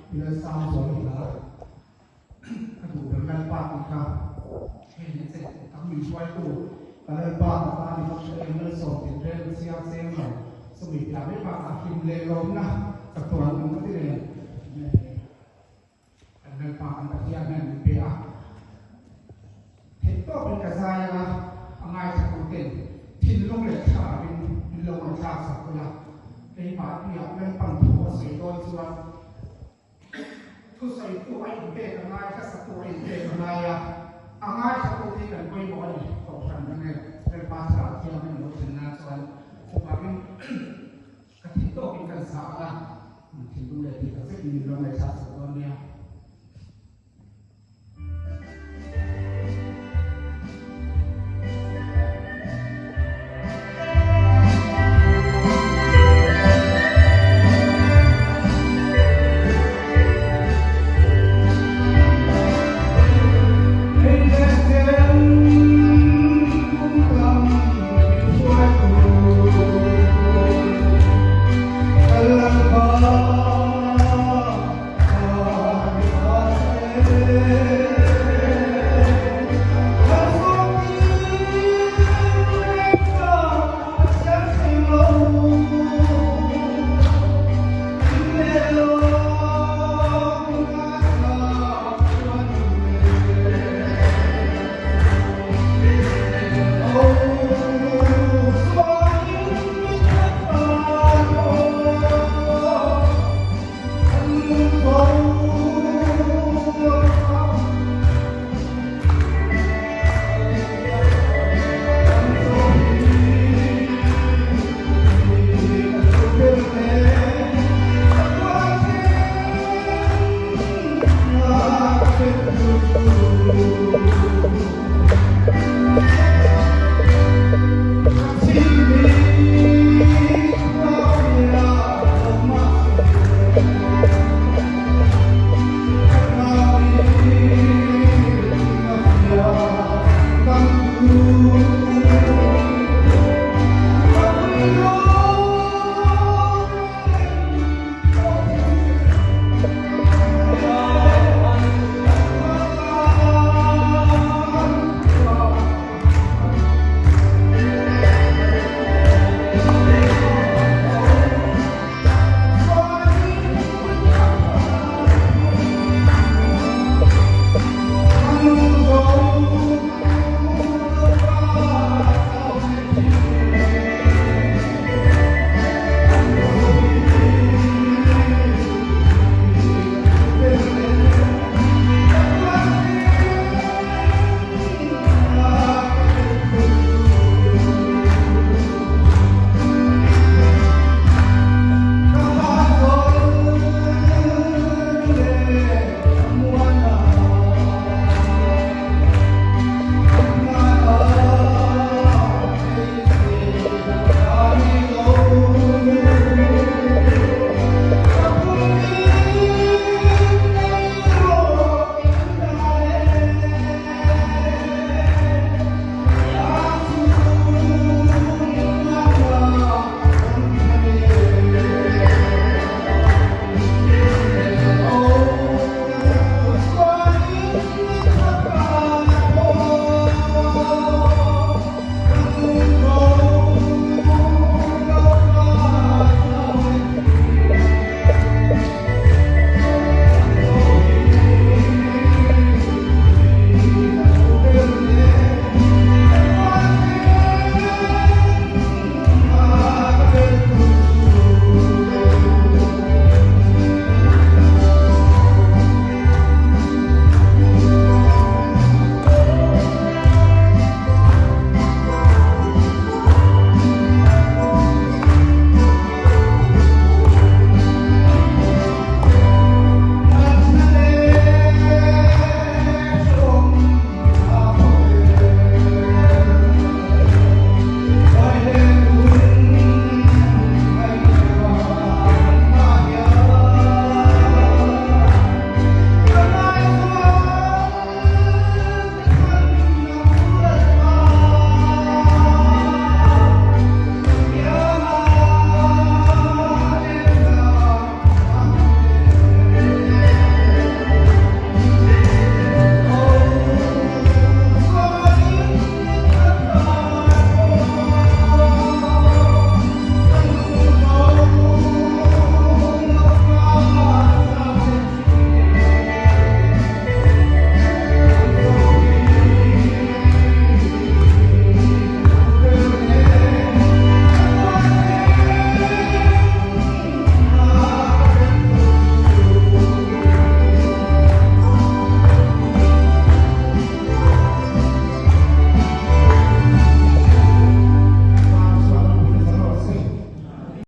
Bila sama suami lah, aku dengan pak kita, ini saya kami suai tu, kalau pak apa ni kita yang so kita siap siap, sumi kami pak akhir lelom nah, ketua kita ni, dengan pak antar yang PA. Ituเป็นsaya lah, angai sekutin, tin lung leชาเป็นลงชาสักละในป่าที่อยากเล่นปั่นหัวใส่โดนส่วนทุกใส่ตัวไอ้เด็กอังไงถ้าสักตัวไอ้เด็กอังไงอังไงสักตัวที่กันไม่บ่อยต่อกันยังไงเป็นภาษาที่เราไม่รู้ถึงนะส่วนผมว่าเป็นกระถิ่นโตเป็นกันสาวละถิ่นดูเลยที่เขาจะมีลงในชาสักตัวเนี่ย